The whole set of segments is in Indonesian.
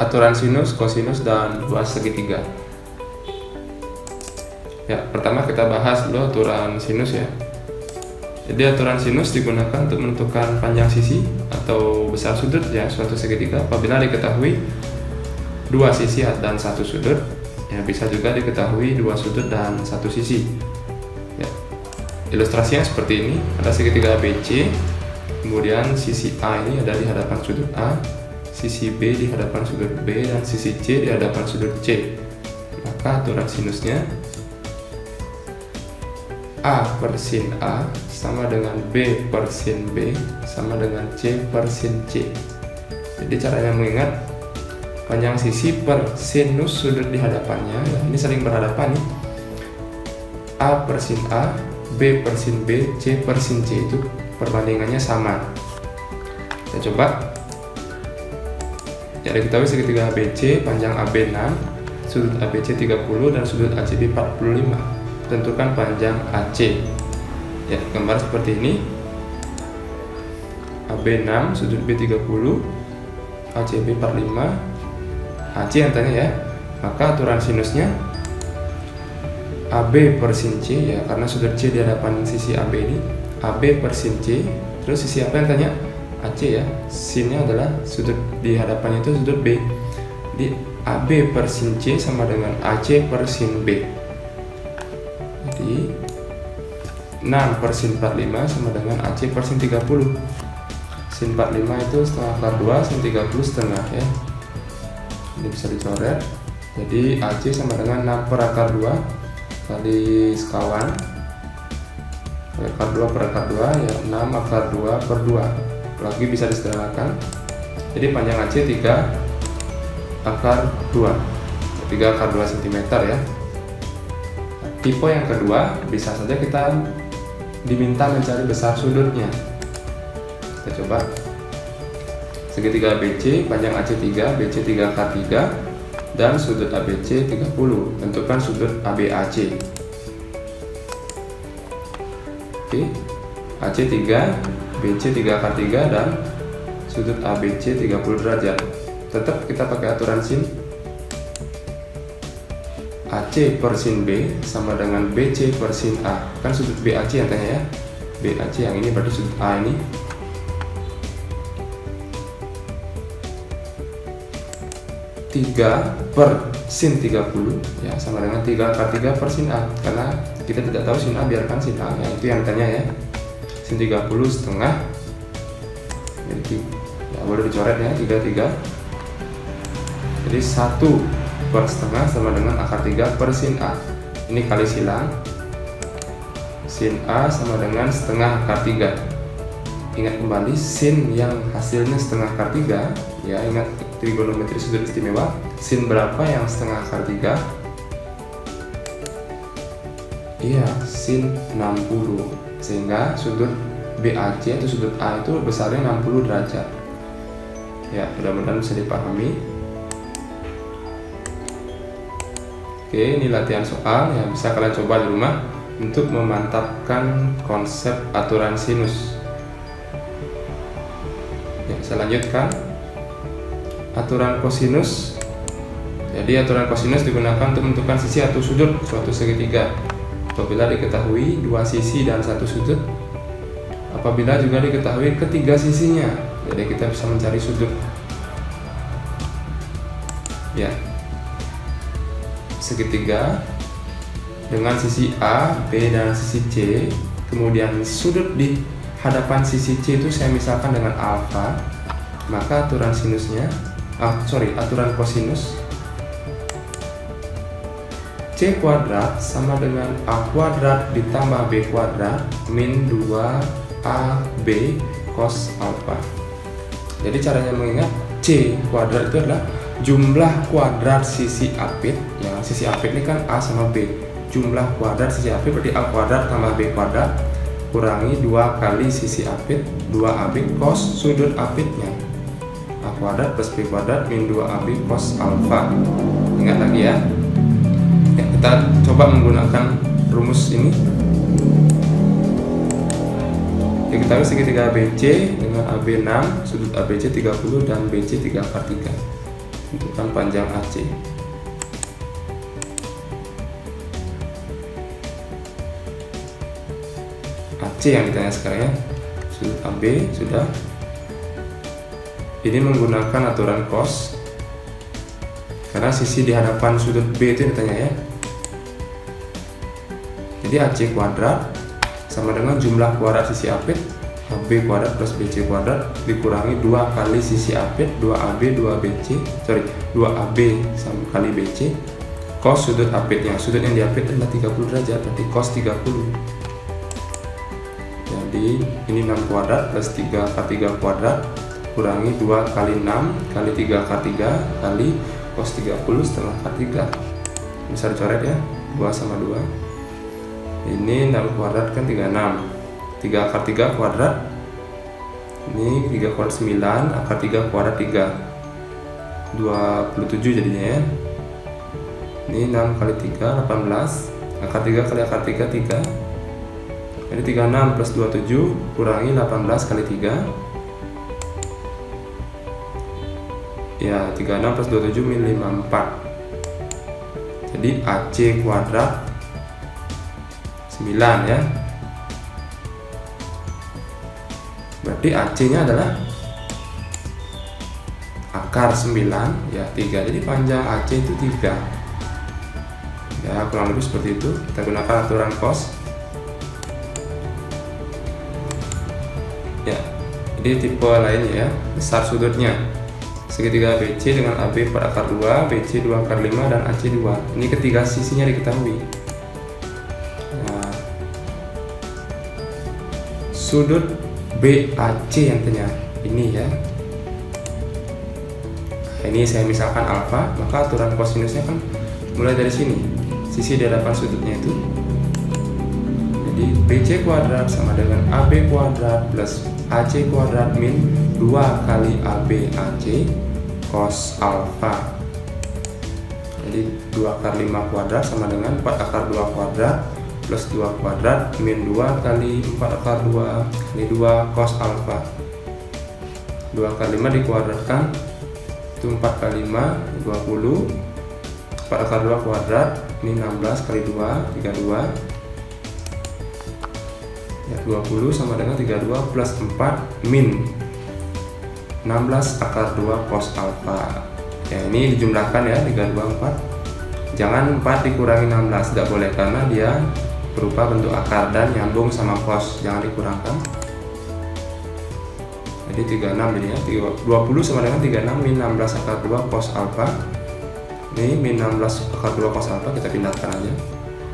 aturan sinus, kosinus, dan luas segitiga. Ya, pertama kita bahas dulu aturan sinus ya. Jadi aturan sinus digunakan untuk menentukan panjang sisi atau besar sudut ya suatu segitiga apabila diketahui dua sisi dan satu sudut. Ya, bisa juga diketahui dua sudut dan satu sisi. Ya. Ilustrasinya seperti ini, ada segitiga ABC, kemudian sisi A ini ada di hadapan sudut A, sisi B di hadapan sudut B, dan sisi C di hadapan sudut C. Maka aturan sinusnya A per sin A sama dengan B per sin B sama dengan C per sin C. Jadi caranya mengingat panjang sisi per sinus sudut di hadapannya, ya, ini saling berhadapan nih. A per sin A, B per sin B, C per sin C itu perbandingannya sama. Kita coba. Ya, diketahui segitiga ABC panjang AB 6, sudut ABC 30 dan sudut ACB 45. Tentukan panjang AC. Ya, gambar seperti ini. AB 6, sudut B 30, ACB 45, AC yang tanya ya. Maka aturan sinusnya AB per sin C ya, karena sudut C di hadapan sisi AB ini. AB per sin C. Terus sisi apa yang tanya? AC ya. Sinnya adalah sudut di hadapannya itu sudut B. Di AB per sin C sama dengan AC per sin B. Jadi 6 per sin 45 sama dengan AC per sin 30. Sin 45 itu setengah akar 2, sin 30 setengah ya. Ini bisa dicoret. Jadi AC sama dengan 6 per akar 2 kali sekawan. Akar 2 per akar 2 ya 6 akar 2 per 2. Lagi bisa disederhanakan. Jadi panjang AC 3 akar 2. 3 akar 2 cm ya. Tipe yang kedua, bisa saja kita diminta mencari besar sudutnya. Kita coba. Segitiga ABC, panjang AC 3, BC 3 akar 3, dan sudut ABC 30. Tentukan sudut ABAC. Oke, AC 3, BC 3 akar 3, dan sudut ABC 30 derajat. Tetap kita pakai aturan sin. AC per sin B sama dengan BC per sin A. Kan sudut BAC yang tanya ya. BAC yang ini berarti sudut A ini. Tiga per sin 30 ya sama dengan 3 akar 3 per sin A. Karena kita tidak tahu sin A, biarkan sin A ya, itu yang tanya ya. Sin 30 setengah. Jadi ya, boleh dicoret ya 33. Jadi 1 per setengah sama dengan akar 3 per sin A. Ini kali silang. Sin A sama dengan setengah akar 3. Ingat kembali sin yang hasilnya setengah akar 3 ya, ingat trigonometri sudut istimewa. Sin berapa yang setengah akar 3? Iya, sin 60. Sehingga sudut BAC atau sudut A itu besarnya 60 derajat. Ya, mudah-mudahan bisa dipahami. Oke, ini latihan soal yang bisa kalian coba di rumah untuk memantapkan konsep aturan sinus. Ya, saya lanjutkan. Aturan kosinus. Jadi aturan kosinus digunakan untuk menentukan sisi atau sudut suatu segitiga apabila diketahui dua sisi dan satu sudut. Apabila juga diketahui ketiga sisinya, jadi kita bisa mencari sudut. Ya. Segitiga dengan sisi A, B, dan sisi C, kemudian sudut di hadapan sisi C itu saya misalkan dengan alfa, maka aturan sinusnya, aturan kosinus C kuadrat sama dengan A kuadrat ditambah B kuadrat min 2AB cos alfa. Jadi caranya mengingat C kuadrat itu adalah jumlah kuadrat sisi apit ya, sisi apit ini kan A sama B. Jumlah kuadrat sisi apit berarti A kuadrat tambah B kuadrat kurangi 2 kali sisi apit 2AB cos sudut apitnya. A kuadrat plus B kuadrat min 2AB cos alfa. Ingat lagi ya. Kita coba menggunakan rumus ini. Diketahui segitiga ABC dengan AB 6, sudut ABC 30 dan BC 3 akar 3. tentukan panjang AC. AC yang ditanya sekarang ya, sudut AB sudah. Ini menggunakan aturan cos karena sisi di hadapan sudut B itu ditanya ya. Jadi AC kuadrat sama dengan jumlah kuadrat sisi AP, AB kuadrat plus BC kuadrat dikurangi 2 kali sisi AP, 2AB 2BC, 2AB sama kali BC, cos sudut AP nya. Sudut yang diapit adalah 30 derajat, berarti cos 30. Jadi ini 6 kuadrat plus 3 kuadrat kurangi 2 kali 6 kali 3 kali 3 kali cos 30 setengah kali 3. Bisa dicoret ya, 2 sama 2. Ini 6 kuadrat kan 36, 3 akar 3 kuadrat, ini 3 kuadrat 9, akar 3 kuadrat 3, 27 jadinya ya. Ini 6 kali 3, 18, akar 3 kali akar 3, 3. Jadi 36 plus 27 kurangi 18 kali 3. Ya, 36 plus 27 min 54. Jadi AC kuadrat 9 ya. Berarti AC nya adalah akar 9 ya 3. Jadi panjang AC itu 3. Ya, kurang lebih seperti itu. Kita gunakan aturan cos. Ya, ini tipe lainnya ya. Besar sudutnya segitiga BC dengan AB per akar 2, BC 2 akar 5 dan AC 2. Ini ketiga sisinya diketahui. Nah, sudut BAC yang tanya ini ya. Nah, ini saya misalkan alfa, maka aturan kosinusnya kan mulai dari sini. Sisi di hadapan sudutnya itu. Jadi BC kuadrat sama dengan AB kuadrat plus AC kuadrat min 2 kali AB AC cos alfa. Jadi 2 akar 5 kuadrat sama dengan 4 akar 2 kuadrat plus 2 kuadrat min 2 kali 4 akar 2 kali 2 cos alfa. 2 akar 5 dikuadratkan itu 4 kali 5 20, 4 akar 2 kuadrat ini 16 kali 2 32 ya, 20 sama dengan 32 plus 4 min 16 akar 2 cos alfa. Ya, ini dijumlahkan ya, 32 4. Jangan 4 dikurangi 16, tidak boleh karena dia berupa bentuk akar dan nyambung sama cos, jangan dikurangkan. Jadi 36 ini ya, 20 sama dengan 36 min 16 akar 2 cos alfa. Ini min 16 akar 2 cos alfa kita pindahkan aja.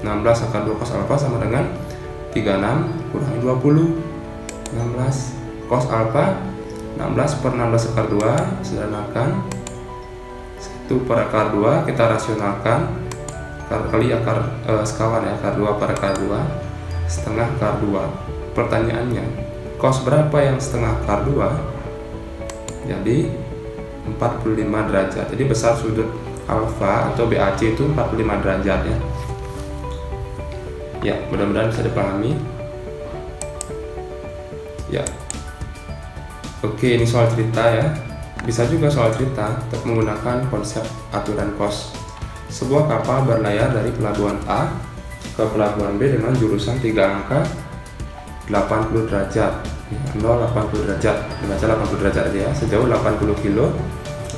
16 akar 2 cos alfa sama dengan 36 kurangi 20, 16 cos alfa 16 per 16 akar 2 sederhanakan 1 per akar 2 kita rasionalkan kali akar sekawan ya, akar 2 per akar 2 setengah akar 2. Pertanyaannya, cos berapa yang setengah akar 2? Jadi 45 derajat. Jadi besar sudut alfa atau BAC itu 45 derajat ya. Ya, mudah-mudahan bisa dipahami. Ya. Oke, ini soal cerita ya. Bisa juga soal cerita untuk menggunakan konsep aturan cos. Sebuah kapal berlayar dari pelabuhan A ke pelabuhan B dengan jurusan 3 angka 80 derajat. Ya, 80 derajat. Dibaca 80 derajat aja ya, sejauh 80 kilo.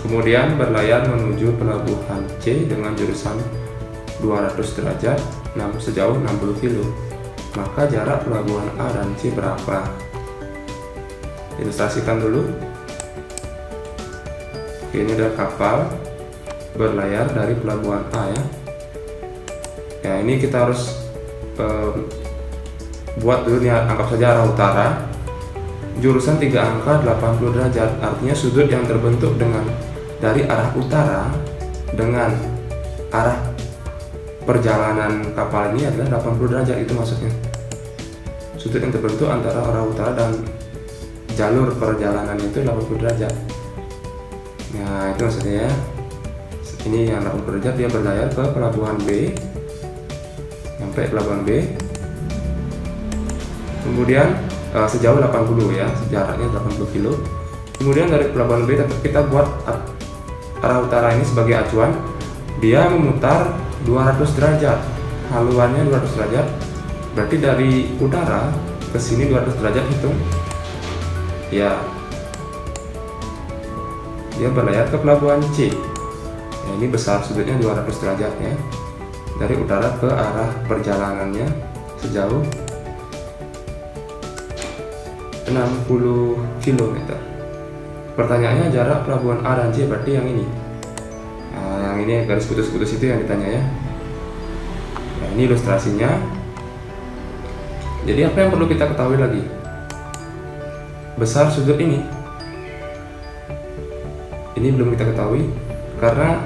Kemudian berlayar menuju pelabuhan C dengan jurusan 200 derajat sejauh 60 kilo. Maka jarak pelabuhan A dan C berapa? Ilustrasikan dulu. Oke, ini adalah kapal berlayar dari pelabuhan A ya. Ya, ini kita harus buat dulu nih, anggap saja arah utara. Jurusan 3 angka 80 derajat, artinya sudut yang terbentuk dengan dari arah utara dengan arah perjalanan kapal ini adalah 80 derajat, itu maksudnya. Sudut yang terbentuk antara arah utara dan jalur perjalanan itu 80 derajat. Nah, itu maksudnya ya. Ini yang 80 derajat, dia berlayar ke pelabuhan B. Sampai pelabuhan B. Kemudian sejauh 80 ya, jaraknya 80 kilo. Kemudian dari pelabuhan B kita buat arah utara ini sebagai acuan, dia memutar 200 derajat, haluannya 200 derajat, berarti dari utara ke sini 200 derajat, hitung ya, dia berlayar ke pelabuhan C. Ya, ini besar sudutnya 200 derajat ya, dari utara ke arah perjalanannya sejauh 60 km. Pertanyaannya jarak pelabuhan A dan C, berarti yang ini. Nah, yang ini garis putus-putus itu yang ditanya ya. Nah, ini ilustrasinya. Jadi apa yang perlu kita ketahui lagi? Besar sudut ini belum kita ketahui, karena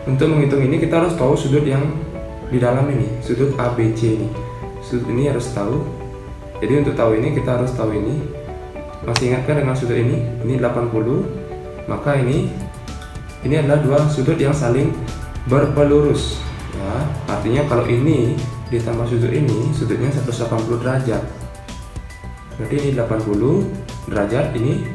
untuk menghitung ini kita harus tahu sudut yang di dalam ini, sudut ABC ini. Sudut ini harus tahu. Jadi untuk tahu ini kita harus tahu ini. Masih ingatkan dengan sudut ini 80, maka ini adalah dua sudut yang saling berpelurus ya. Artinya kalau ini ditambah sudut ini, sudutnya 180 derajat. Berarti ini 80 derajat, ini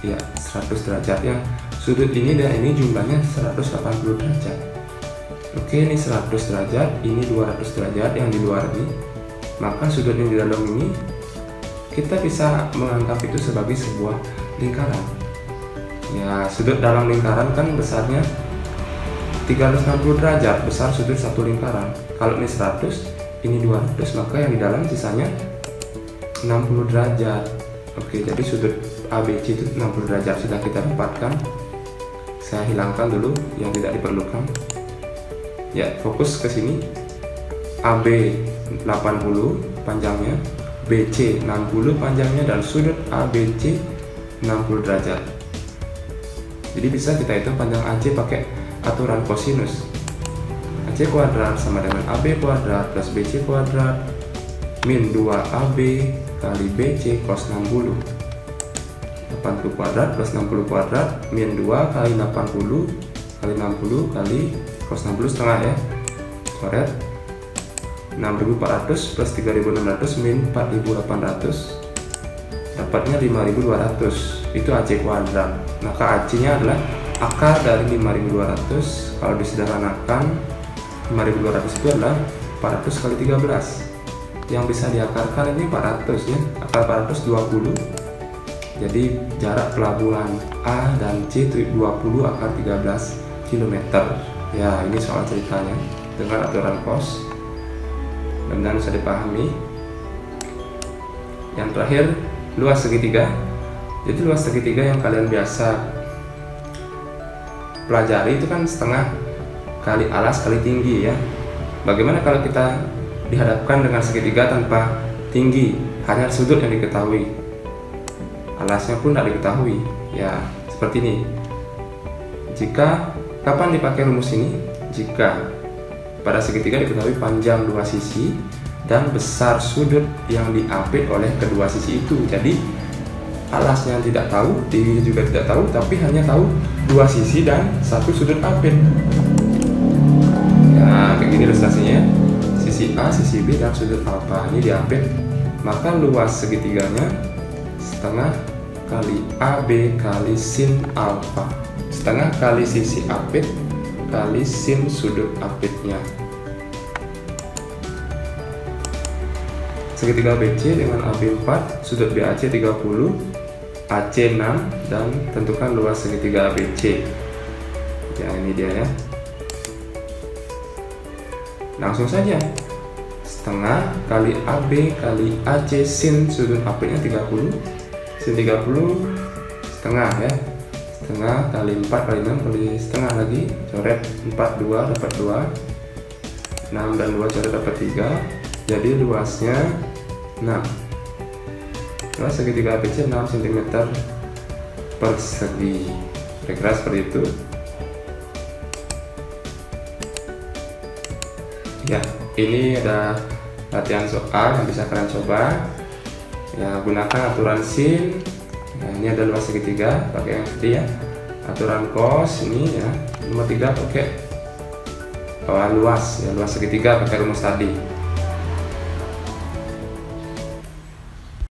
ya 100 derajat ya. Sudut ini dan ini jumlahnya 180 derajat. Oke, ini 100 derajat, ini 200 derajat yang di luar ini. Maka sudut yang di dalam ini kita bisa menganggap itu sebagai sebuah lingkaran. Ya, sudut dalam lingkaran kan besarnya 360 derajat, besar sudut satu lingkaran. Kalau ini 100, ini 200, maka yang di dalam sisanya 60 derajat. Oke, jadi sudut ABC itu 60 derajat sudah kita dapatkan. Saya hilangkan dulu yang tidak diperlukan. Ya, fokus ke sini. AB 80 panjangnya, BC 60 panjangnya, dan sudut ABC 60 derajat. Jadi bisa kita hitung panjang AC pakai aturan kosinus. AC kuadrat sama dengan AB kuadrat plus BC kuadrat min 2AB kali BC cos 60. 80 kuadrat plus 60 kuadrat min 2 kali 80 kali 60 kali cos 60 setengah ya. Coret 6400 plus 3600 min 4800, dapatnya 5200. Itu AC kuadrat. Maka AC nya adalah akar dari 5200. Kalau disederhanakan 5200 itu adalah 400 kali 13. Yang bisa diakarkan ini 400 ya. Akar 400 20. Jadi jarak pelabuhan A dan C itu 20 akar 13 km. Ya, ini soal ceritanya dengan aturan cos. Mudah-mudahan bisa dipahami. Yang terakhir, luas segitiga. Jadi luas segitiga yang kalian biasa pelajari itu kan setengah kali alas kali tinggi ya. Bagaimana kalau kita dihadapkan dengan segitiga tanpa tinggi, hanya sudut yang diketahui, alasnya pun tidak diketahui ya, seperti ini. Jika kapan dipakai rumus ini? Jika pada segitiga diketahui panjang dua sisi dan besar sudut yang diapit oleh kedua sisi itu. Jadi alasnya tidak tahu, tingginya juga tidak tahu, tapi hanya tahu dua sisi dan satu sudut apit. Ya, kayak gini ilustrasinya. Sisi A, sisi B, dan sudut alfa ini diapit. Maka luas segitiganya setengah kali AB kali sin alfa. Setengah kali sisi apit kali sin sudut apitnya. Segitiga BC dengan AB 4, sudut BAC 30, AC 6, dan tentukan luas segitiga ABC. Ya, ini dia ya. Langsung saja. Setengah kali AB kali AC sin sudut apitnya 30. Sin 30 setengah ya. Setengah kali 4 kali 6 kali setengah lagi, coret 4 2 dapat 2, 6 dan 2 coret dapat 3. Jadi luasnya 6. Luas segitiga ABC 6 cm persegi. Kira-kira seperti itu. Ya, ini ada latihan soal yang bisa kalian coba. Ya, gunakan aturan sin. Nah, ini ada luas segitiga, pakai yang tadi ya. Aturan cos ini ya. Nomor 3 pakai luas ya, luas segitiga pakai rumus tadi.